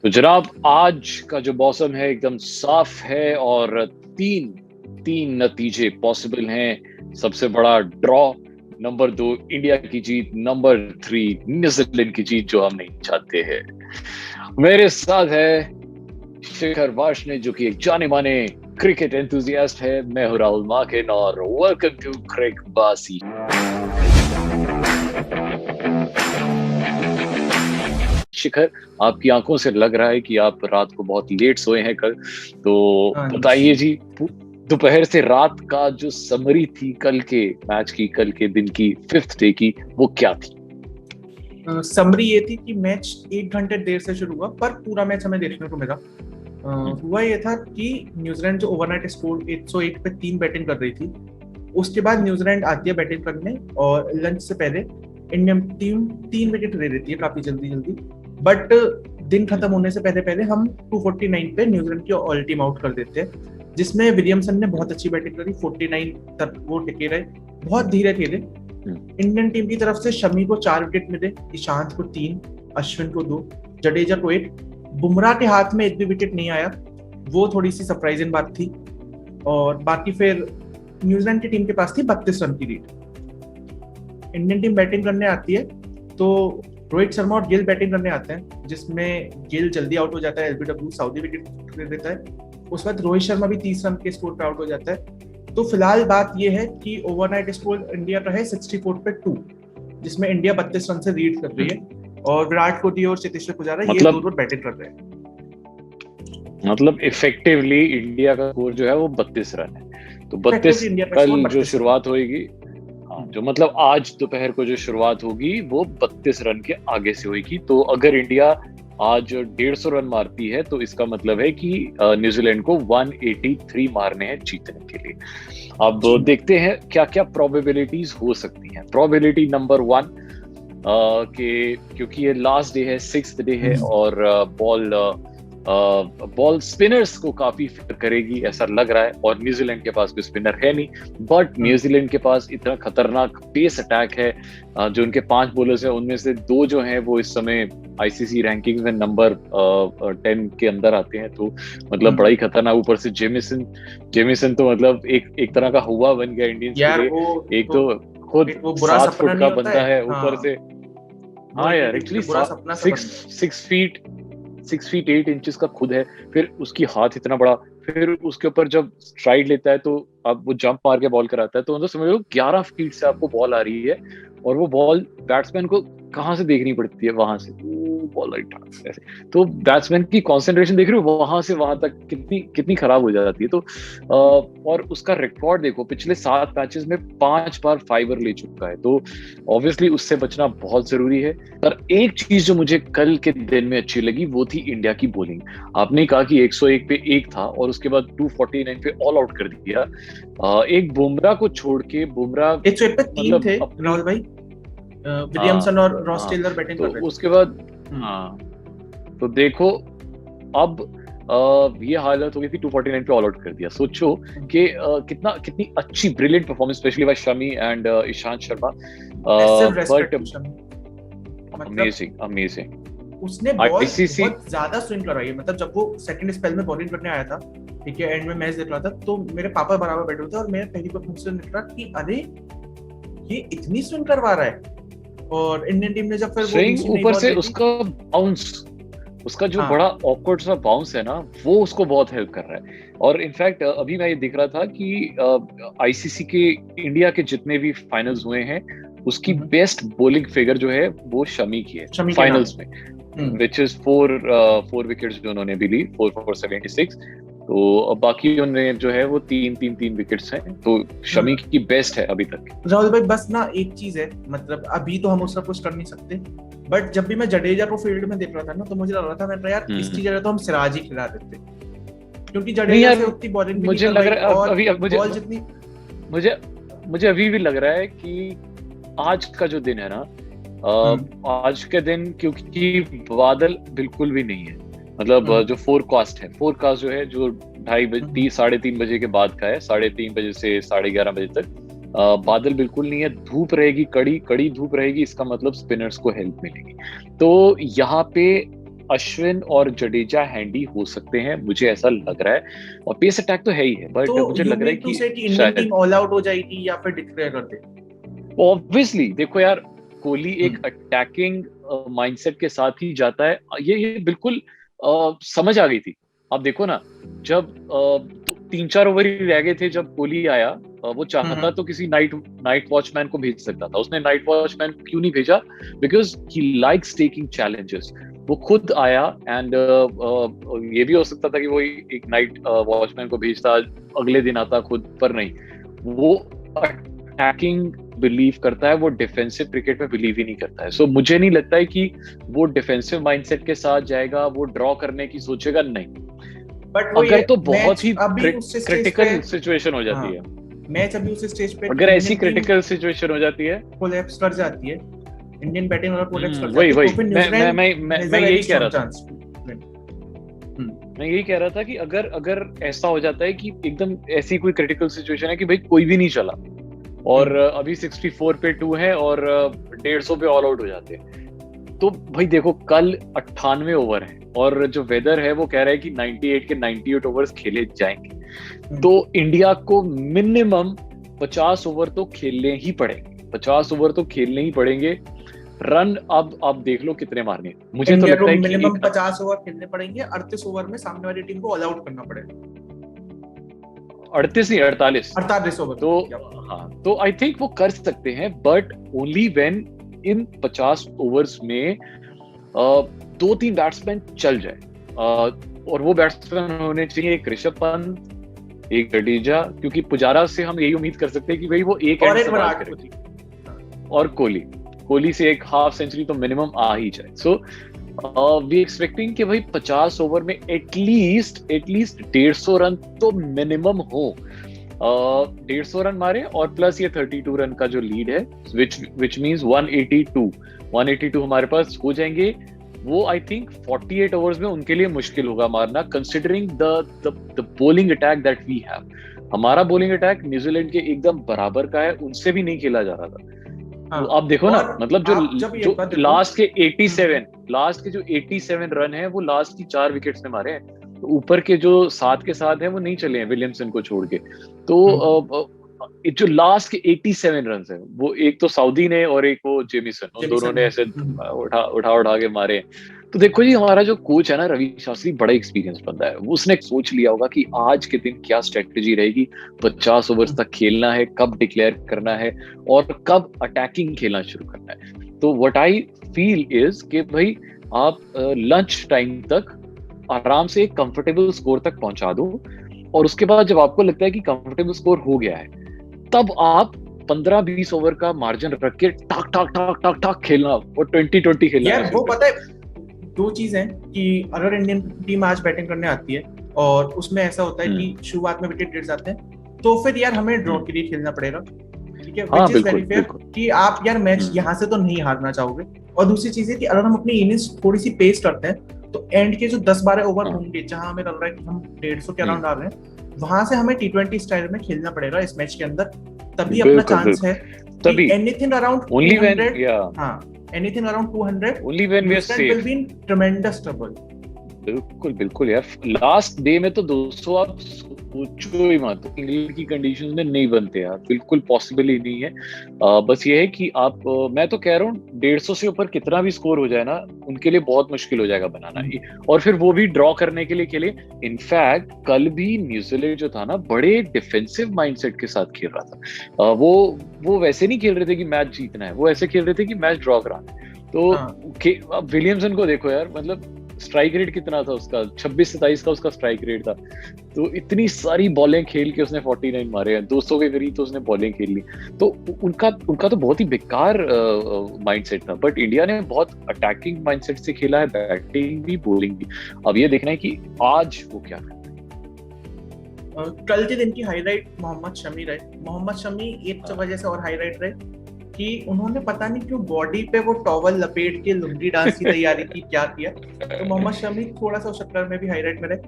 तो जनाब, आज का जो मौसम है एकदम साफ है और तीन तीन नतीजे पॉसिबल हैं। सबसे बड़ा ड्रॉ, नंबर 2 इंडिया की जीत, नंबर 3 न्यूजीलैंड की जीत जो हम नहीं चाहते हैं। मेरे साथ है शिखर वार्ष्णेय जो कि एक जाने माने क्रिकेट एंथुजियास्ट है। मैं हूं राहुल माकिन और वेलकम टू क्रिक बासी। शिखर, आपकी आंखों से लग रहा है कि आप रात को बहुत लेट सोए हैं कल। तो हाँ बताइए जी। जी, दोपहर से रात का जो समरी थी कल के मैच की, कल के दिन की, फिफ्थ डे की, वो क्या थी? समरी ये थी कि मैच 1 घंटे देर से शुरू हुआ पर पूरा मैच हमें देखने को मिला। हम्म। हुआ ये था कि न्यूजीलैंड जो ओवरनाइट स्कोर 101 पे 3 बैटिंग कर रही थी, उसके बाद न्यूजीलैंड आती है बैटिंग करने और लंच से पहले इंडियन टीम 3 विकेट ले लेती है काफी जल्दी जल्दी। बट दिन खत्म होने से पहले पहले हम 249 पे न्यूजीलैंड की ऑल टीम आउट कर देते हैं, जिसमें विलियमसन ने बहुत अच्छी बैटिंग करी। 49 तक वो टिके रहे, बहुत धीरे खेले। हम्म। इंडियन टीम की तरफ से शमी को 4 विकेट मिले, ईशांत को 3, अश्विन को 2, जडेजा को 1। बुमराह के हाथ में एक भी विकेट नहीं आया, वो थोड़ी सी सरप्राइजिंग बात थी। और बाकी फिर न्यूजीलैंड की टीम के पास थी 32 रन की लीड। इंडियन टीम बैटिंग करने आती है तो रोहित शर्मा और गिल बैटिंग करने आते हैं, जिसमें गिल जल्दी आउट हो जाता है, एलबीडब्ल्यू सऊदी विकेट ले लेता है। उस वक्त रोहित शर्मा भी 30 रन के स्कोर पे आउट हो जाता है। तो फिलहाल बात यह है कि ओवरनाइट स्कोर इंडिया का है 64 पे 2, जिसमें इंडिया 32 रन से लीड कर रही है और विराट कोहली और चेतेश्वर पुजारा ये मतलब दो बैटिंग कर रहे हैं। मतलब इफेक्टिवली इंडिया का स्कोर जो है वो 32 रन है। तो 32 इफेक्टिवली इंडिया का स्कोर कल जो 32 रन। शुरुआत होगी, हाँ, जो मतलब आज दोपहर को जो शुरुआत होगी वो 32 रन के आगे से होगी। तो अगर इंडिया आज 150 रन मारती है तो इसका मतलब है कि न्यूजीलैंड को 183 मारने हैं जीतने के लिए। अब जी देखते हैं क्या क्या प्रोबेबिलिटीज हो सकती हैं। प्रोबेबिलिटी नंबर 1 के, क्योंकि ये लास्ट डे है, सिक्स्थ डे है और बॉल बॉल स्पिनर्स को काफी फेवर करेगी ऐसा लग रहा है। और न्यूजीलैंड के पास कोई स्पिनर है नहीं, बट न्यूजीलैंड के पास इतना खतरनाक पेस अटैक है। जो उनके 5 बॉलर्स हैं उनमें से 2 जो हैं वो इस समय आईसीसी रैंकिंग में नंबर 10 के अंदर आते हैं। तो मतलब बड़ा ही खतरनाक। ऊपर से जेमिसन, जेमिसन तो मतलब एक तरह का हुआ बन गया इंडियंस के यार, लिए। वो एक तो तो खुद एक वो बुरा 7 सपना फुट नहीं का होता है। बंदा है ऊपर हाँ, से। वो हाँ यार, इंडियन टीम के एक्चुअली लिए बुरा सपना सा सिक्स बन गया। 6 फीट 8 इंचेस का खुद है। फिर उसकी हाथ इतना बड़ा, फिर उसके ऊपर जब स्ट्राइड लेता है तो अब वो जंप मार के बॉल कराता है। तो मतलब समझ लो 11 फीट से आपको बॉल आ रही है और वो बॉल बैट्समैन को कहाँ से देखनी पड़ती है, वहां से वो बॉल राइट ऐसे। तो बैट्समैन की कंसंट्रेशन देख रहे हो वहां से वहां तक कितनी कितनी खराब हो जाती है। तो और उसका रिकॉर्ड देखो, पिछले 7 मैचेस में 5 बार फाइवर ले चुका है। तो ऑब्वियसली उससे बचना बहुत जरूरी है। पर एक चीज जो मुझे कल के दिन में अच्छी लगी वो थी इंडिया की बॉलिंग। आपने कहा कि 101 पे 1 था और उसके बाद 249 पे ऑल आउट कर दिया। एक बुमराह को छोड़ के, बुमराह 101 पे 3 मतलब थे अपनी, राहुल भाई। हाँ विलियमसन और रॉस हाँ, टेलर बैटिंग तो कर रहे थे। उसके बाद, हम्म। हाँ, तो देखो अब ये हालत हो गई थी, 249 पे ऑल आउट कर दिया। सोचो कि कितनी अच्छी brilliant performance, specially by Shami and Ishant Sharma. Massive but respect to Shami. मतलब अमेजिंग अमेजिंग उसने बॉल आईसीसी। बहुत ज्यादा स्विंग करवाई है। मतलब जब वो सेकंड स्पेल में बॉलिंग करने आया था, ठीक है, एंड में मैच देख रहा था, तो मेरे पापा बराबर बैठे हुए थे और मेरे पहली बार मुझसे निकला कि अरे ये इतनी स्विंग करवा रहा है। और इंडियन टीम ने जब फिर वो स्विंग दूसरी नई ऊपर बॉल से दी थी। उसका बाउंस, उसका जो हाँ। बड़ा ऑकवर्ड सा बाउंस है ना, वो उसको बहुत हेल्प कर रहा है। और इनफैक्ट अभी मैं ये देख रहा था कि आईसीसी के इंडिया के जितने भी फाइनल्स हुए हैं उसकी बेस्ट बॉलिंग फिगर जो है वो शमी की है शमी के नाम। फाइनल्स में, विच इज 4 विकेट्स जो उन्होंने भी ली, 4 4 76। तो अब बाकी उन्होंने जो है वो 3 3 3 विकेट्स हैं। तो शमी की बेस्ट है अभी तक। राहुल भाई बस ना एक चीज है, मतलब अभी तो हम उसका कुछ कर नहीं सकते। बट जब भी मैं जडेजा को फील्ड में देख रहा था ना, तो मुझे लग रहा था, मैं यार इसकी जगह तो हम सिराज ही खिला देते, क्योंकि नहीं जडेजा यार, से उतनी बॉलिंग भी नहीं मुझे लग करवाई रहा है और अभी, अब बॉल जितनी। मुझे मुझे अभी भी लग रहा है कि आज का जो दिन है ना, आज के दिन, क्योंकि बादल बिल्कुल भी नहीं है। मतलब जो फोरकास्ट है, फोरकास्ट जो है जो 2:30 3:30 बजे के बाद का है, 3:30 बजे से 11:30 बजे तक बादल बिल्कुल नहीं है। धूप रहेगी, कड़ी कड़ी धूप रहेगी। इसका मतलब स्पिनर्स को हेल्प मिलेगी। तो यहाँ पे अश्विन और जडेजा हैंडी हो सकते हैं, मुझे ऐसा लग रहा है। और पेस अटैक तो है ही है, बट तो मुझे यू लग रहा है मीन टू कि से कि इंडियन शायद टीम ऑल आउट हो जाएगी या फिर डिक्लेयर कर दे? ऑब्वियसली देखो यार, कोहली एक अटैकिंग माइंडसेट के साथ ही जाता है, ये बिल्कुल समझ आ गई थी। आप देखो ना, जब 3-4 ओवर ही रह गए थे जब कोहली आया, वो चाहता तो किसी नाइट वॉचमैन को भेज सकता था, उसने नाइट वॉचमैन क्यों नहीं भेजा? Because he likes taking challenges. वो खुद आया एंड ये भी हो सकता था कि वो एक नाइट वॉचमैन को भेजता, अगले दिन आता खुद, पर नहीं, वो अटैकिंग बिलीव करता है, वो डिफेंसिव क्रिकेट में बिलीव ही नहीं करता है। सो मुझे नहीं लगता है कि वो डिफेंसिव माइंडसेट के साथ जाएगा, वो ड्रॉ करने की सोचेगा, नहीं। बट वो अगर ये तो बहुत मैच ही अभी उस स्टेज क्रिटिकल पे, सिचुएशन हो जाती हाँ, है, मैच अभी उस स्टेज पे अगर ऐसी इंडियन टीम क्रिटिकल सिचुएशन हो जाती है, कोलैप्स कर जाती है, इंडियन बैटिंग अगर कोलैप्स कर वही जाती है, वही तो फिर मैं मैं न्यूजीलैंड मैं मैं हैज अ मैं वेरी यही कह स्ट्रांग रहा था। चांस। मैं यही कह रहा था कि अगर अगर ऐसा हो जाता है कि एकदम ऐसी कोई क्रिटिकल सिचुएशन है कि भाई कोई भी नहीं चला, और अभी 64 पे 2 है और 150 पे ऑल आउट हो जाते हैं, तो भाई देखो कल 98 ओवर है और जो वेदर है वो कह रहा है कि 98 के 98 ओवर्स खेले जाएंगे, तो इंडिया को मिनिमम 50 ओवर तो खेलने ही पड़ेंगे, 50 ओवर तो खेलने ही पड़ेंगे। रन अब आप देख लो कितने मारने, मुझे तो इंडिया को लगता है कि मिनिमम एक 50 ओवर खेलने पड़ेंगे, 38 ओवर में सामने वाली टीम को ऑल आउट करना पड़ेगा। 38 नहीं 48, 48 ओवर तो हाँ, तो आई थिंक वो कर सकते हैं, but only when in 50 overs में 2-3 बैट्समैन चल जाए, और वो बैट्समैन होने चाहिए एक ऋषभ पंत, एक जडेजा, क्योंकि पुजारा से हम यही उम्मीद कर सकते हैं कि भाई वो एक और एंड एक संभाल विराट करेगी, और कोहली से एक हाफ सेंचुरी तो मिनिमम आ ही जाए। सो वी एक्सपेक्टिंग कि भाई 50 ओवर में एटलीस्ट 150 रन तो मिनिमम हो, 150 रन मारे, और प्लस ये 32 रन का जो लीड है, विच मींस 182 हमारे पास हो जाएंगे। वो आई थिंक 48 ओवर्स में उनके लिए मुश्किल होगा मारना, considering the bowling attack that we have. हमारा बॉलिंग अटैक न्यूजीलैंड के एकदम बराबर का है, उनसे भी नहीं खेला जा रहा था। हाँ, तो आप देखो ना, मतलब जो लास्ट के 87 रन है वो लास्ट की 4 विकेट्स ने मारे हैं, तो ऊपर के जो 7 के 7 है वो नहीं चले हैं विलियमसन को छोड़ के। तो जो लास्ट के 87 रन है वो एक तो सऊदी ने और एक वो जेमिसन, उन दोनों ने ऐसे उठा के मारे हैं। तो देखो जी, हमारा जो कोच है ना रवि शास्त्री, बड़ा एक्सपीरियंस बंदा है, उसने सोच लिया होगा कि आज के दिन क्या स्ट्रेटेजी रहेगी, 50 ओवर्स तक खेलना है, कब डिक्लेयर करना है और कब अटैकिंग खेलना शुरू करना है। तो व्हाट आई फील इज कि भाई आप लंच टाइम तक आराम से एक कंफर्टेबल स्कोर तक पहुंचा दो, और उसके बाद जब आपको लगता है कि कंफर्टेबल स्कोर हो गया है, तब आप 15-20 ओवर का मार्जिन रख के टाक टाक टाक टाक टाक खेलना और 20-20 खेलना। यार वो पता है, दो चीज है कि अगर इंडियन टीम आज बैटिंग करने आती है और उसमें ऐसा होता है कि शुरुआत में विकेट गिर जाते हैं, तो फिर यार हमें ड्रॉ के लिए खेलना पड़ेगा, ठीक है, व्हिच इज वेरी फेयर कि आप यार मैच यहाँ से तो नहीं हारना चाहोगे। और दूसरी चीज है कि अगर हम अपनी इनिंग्स थोड़ी सी पेस करते हैं, तो एंड के जो 10-12 ओवर होंगे जहां हमें लग रहा है कि हम 150 के अराउंड आ रहे हैं, वहां से हमें T20 स्टाइल में खेलना पड़ेगा इस मैच के अंदर, तभी अपना चांस है। तभी एनीथिंग अराउंड 200, हाँ, anything around 200 only when we are safe will be in tremendous trouble। बिल्कुल यार, लास्ट डे में तो 200 आप सोचो ही मत, इंग्लैंड की कंडीशंस में नहीं बनते यार, बिल्कुल पॉसिबल ही नहीं है। बस ये है कि आप मैं तो कह रहा हूँ 150 से ऊपर कितना भी स्कोर हो जाए ना, उनके लिए बहुत मुश्किल हो जाएगा बनाना, और फिर वो भी ड्रॉ करने के लिए खेले। इनफैक्ट कल भी न्यूजीलैंड जो था ना, बड़े डिफेंसिव माइंडसेट के साथ खेल रहा था, वो वैसे नहीं खेल रहे थे कि मैच जीतना है, वो ऐसे खेल रहे थे कि मैच ड्रॉ कराना है। तो विलियमसन को देखो यार, मतलब स्ट्राइक रेट कितना था उसका, 26-27 का उसका स्ट्राइक रेट था, तो इतनी सारी बॉलें खेल के उसने 49 मारे हैं, 200 के करीब तो उसने बॉलिंग खेल ली। तो उनका तो बहुत ही बेकार माइंडसेट था, बट इंडिया ने बहुत अटैकिंग माइंडसेट से खेला है, बैटिंग भी बॉलिंग भी। अब ये देखना है कि आज वो क्या करते हैं। कल के दिन की हाईलाइट मोहम्मद शमी रहे। मोहम्मद शमी एक वजह से और हाईलाइट रहे कि उन्होंने पता नहीं क्यों बॉडी पे वो टॉवल लपेट के लुंगी डांस की तैयारी की, क्या किया, तो मोहम्मद शमी थोड़ा सा उस चक्कर में भी हाईलाइट में रहे।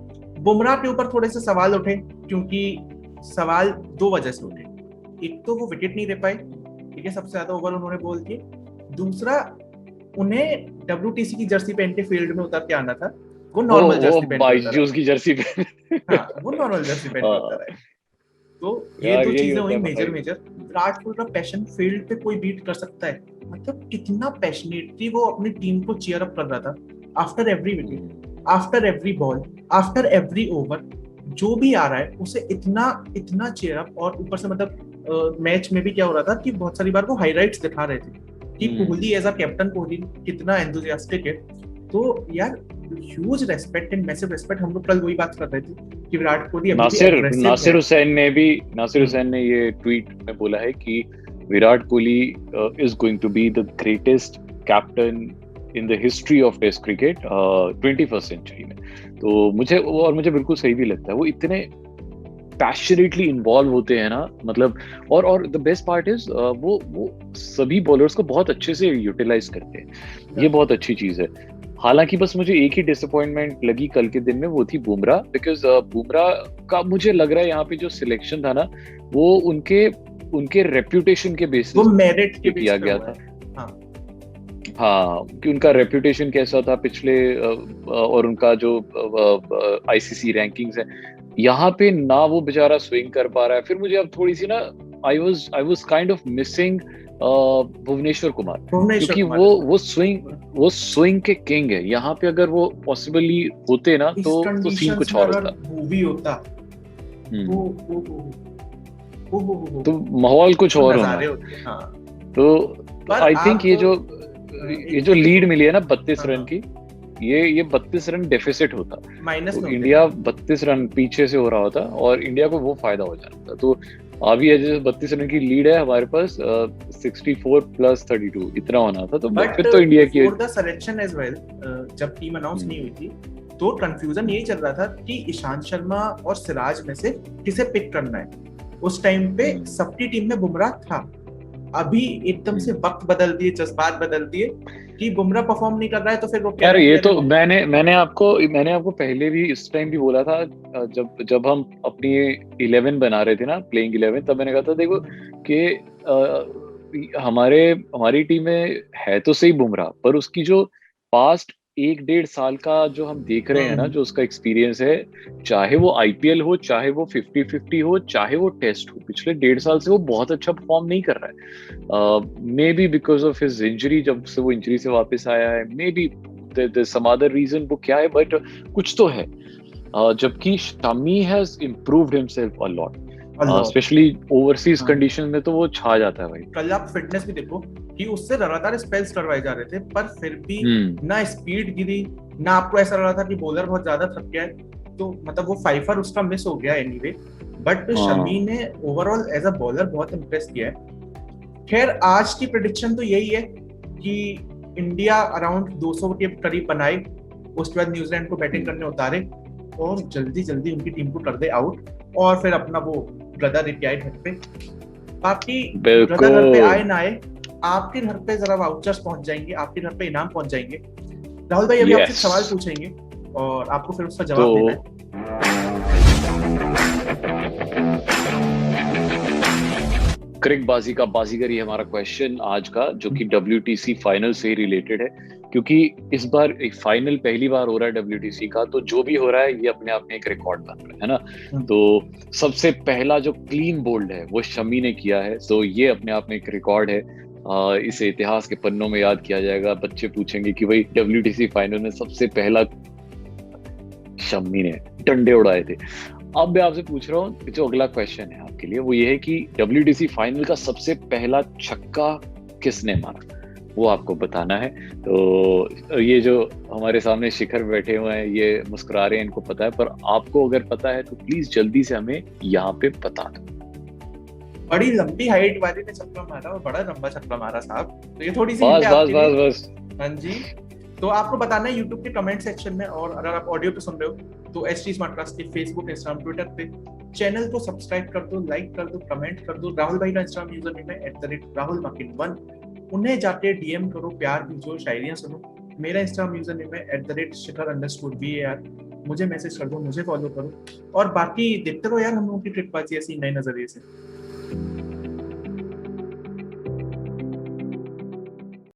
बुमराह के ऊपर थोड़े से सवाल उठे, क्योंकि सवाल 2 वजह से उठे। एक तो वो विकेट नहीं ले पाए, ठीक है, सबसे ज्यादा ओवर उन्होंने बॉल किए। दूसरा, उन्हें WTC की जर्सी पहन के फील्ड में उतर के आना था, वो नॉर्मल जर्सी पहन के उतर बायजूस की जर्सी पे हाँ, वो नॉर्मल जर्सी पहन के उतर आए। तो ये यार दो यही चीजें होता हुई है मेजर भाई। मेजर। विराट कोहली का पैशन फील्ड पे कोई बीट कर सकता है, मतलब कितना पैशनेटली वो अपनी टीम को चीयर अप कर रहा था after every wicket, after every ball, after every over, जो भी आ रहा है उसे इतना इतना चीयर अप। और ऊपर से मतलब मैच में भी क्या हो रहा था कि बहुत सारी बार वो हाइलाइट्स दिखा रहे थे कि Kohli as a captain Kohli कितना एंथुसियास्टिक है। तो यार huge respect and massive respect. हम लोग कल वही बात कर रहे थे कि विराट कोहली अभी भी एग्रेसिव है। नासिर हुसैन ने ये ट्वीट में बोला है कि Virat Kohli is going to be the greatest captain in the history of test cricket 21st century में। तो मुझे बिल्कुल सही भी लगता है, वो इतने पैशनेटली इन्वॉल्व होते हैं ना, मतलब और द बेस्ट पार्ट इज वो सभी बॉलर्स को बहुत अच्छे से यूटिलाइज करते हैं, ये बहुत अच्छी चीज है। हालांकि बस मुझे एक ही डिसअपॉइंटमेंट लगी कल के दिन में, वो थी बुमराह, बिकॉज बुमराह का मुझे लग रहा है यहाँ पे जो सिलेक्शन था ना, वो उनके रेप्यूटेशन के बेसिस वो मेरिट के किया बेस पे गया हुआ था। है। हाँ, कि उनका रेप्यूटेशन कैसा था पिछले और उनका जो आईसीसी रैंकिंग्स है, यहाँ पे ना वो बेचारा स्विंग कर पा रहा है। फिर मुझे अब थोड़ी सी ना I was kind of missing Bhuvneshwar Kumar, क्योंकि वो स्विंग के किंग है। यहाँ पे अगर वो पॉसिबली होते ना इस तो सीन कंडीशंस कुछ में और अगर होता। मूवी होता तो माहौल कुछ और होना। नजारे होते। हाँ, तो पर आई थिंक आप ये एक जो चीज लीड देखो। मिली है ना 32 हाँ, रन हाँ, की, ये 32 रन डेफिसिट होता माइनस तो में होते इंडिया हैं। 32 रन पीछे से हो रहा होता और इंडिया को वो फायदा हो जाता। तो अभी जैसे 32 रन की लीड है हमारे पास, 64 + 32 इतना होना था, तो बट फिर तो इंडिया की। Before the selection as well, जब टीम अनाउंस नहीं हुई थी तो कंफ्यूजन यही चल रहा था कि ईशांत शर्मा और सिराज में से किसे पिक करना है। उस टाइम पे सबकी टीम में बुमराह था। अभी एकदम से वक्त बदल दिए, जज्बात बदल दिए कि बुमराह परफॉर्म नहीं कर रहा है तो फिर वो यार कहेंगे ये अरे तो मैंने आपको पहले भी इस टाइम भी बोला था, जब हम अपनी 11 बना रहे थे ना, प्लेइंग 11, तब मैंने कहा था देखो कि हमारी टीम में है तो सही बुमराह, पर उसकी जो पास्ट 1-1.5 साल का जो हम देख रहे हैं ना, जो उसका एक्सपीरियंस है, चाहे वो आईपीएल हो, चाहे वो 50-50 हो, चाहे वो टेस्ट हो, पिछले 1.5 साल से वो बहुत अच्छा परफॉर्म नहीं कर रहा है। May be because of his injury, जब से वो इंजरी से वापस आया है, may be some other reason, वो क्या है, बट कुछ तो है। जबकि Shami has improved himself a lot, especially overseas condition में तो वो छा जाता है भाई। कल आप फिटनेस भी देखो कि उससे लगातार स्पेल्स करवाए जा रहे थे, पर फिर भी ना स्पीड गिरी, ना आपको ऐसा लग रहा था कि बॉलर बहुत ज्यादा थक गया है। तो मतलब वो फाइफर उसका मिस हो गया एनीवे, बट शमी ने ओवरऑल एज अ बॉलर बहुत इंप्रेस किया है। खैर आज की प्रेडिक्शन तो यही है कि इंडिया अराउंड 200 के करीब बनाए, उसके बाद न्यूजीलैंड को बैटिंग करने उतारे और जल्दी जल्दी उनकी टीम को कर दे आउट, और फिर अपना वो ब्रदर लेके आए घर पे। बाकी ब्रदर घर पे आए ना आए, आपके घर पे जरा वाउचर्स पहुंच जाएंगे, आपके घर पे इनाम पहुंच जाएंगे। राहुल भाई अभी आपसे सवाल पूछेंगे और आपको फिर उसका जवाब देना है। क्रिकबाजी का बाजीगर, ये हमारा क्वेश्चन आज का, जो कि WTC फाइनल से ही रिलेटेड है, क्योंकि इस बार एक फाइनल पहली बार हो रहा है WTC का, तो जो भी हो रहा है ये अपने आप में एक रिकॉर्ड बन रहा है ना। तो सबसे पहला जो क्लीन बोल्ड है वो शमी ने किया है, तो ये अपने आप में एक रिकॉर्ड है। इसे इतिहास के पन्नों में याद किया जाएगा। बच्चे पूछेंगे कि भाई WTC फाइनल में सबसे पहला शमी ने डंडे उड़ाए थे। अब मैं आपसे पूछ रहा हूँ, जो अगला क्वेश्चन है आपके लिए वो ये है कि WTC फाइनल का सबसे पहला छक्का किसने मारा, वो आपको बताना है। तो ये जो हमारे सामने शिखर बैठे हुए हैं, ये मुस्कुरा रहे हैं, इनको पता है, पर आपको अगर पता है तो प्लीज जल्दी से हमें यहाँ पे बता दो। बड़ी लंबी हाइट वाले ने छक्का मारा और बड़ा लंबा छक्का मारा साहब, तो ये थोड़ी सी बस। हाँ जी, तो आपको बताना है यूट्यूब के कमेंट सेक्शन में, और अगर आप ऑडियो पे सुन रहे हो तो HT स्मार्टकास्ट के फेसबुक, इंस्टाग्राम, ट्विटर पे चैनल को सब्सक्राइब कर दो, लाइक कर दो, कमेंट कर दो। राहुल भाई का इंस्टाग्राम यूजर नेम है @rahulmakin1, उन्हें जाके DM करो, प्यार भेजो, शायरियां सुनो। मेरा इंस्टाग्राम यूजर नेम है @shikhar_var, मुझे मैसेज कर दो, मुझे फॉलो करो, और बाकी देखते रहो यार हम लोगों की ट्रिकबाजी ऐसी नए नजरिए से।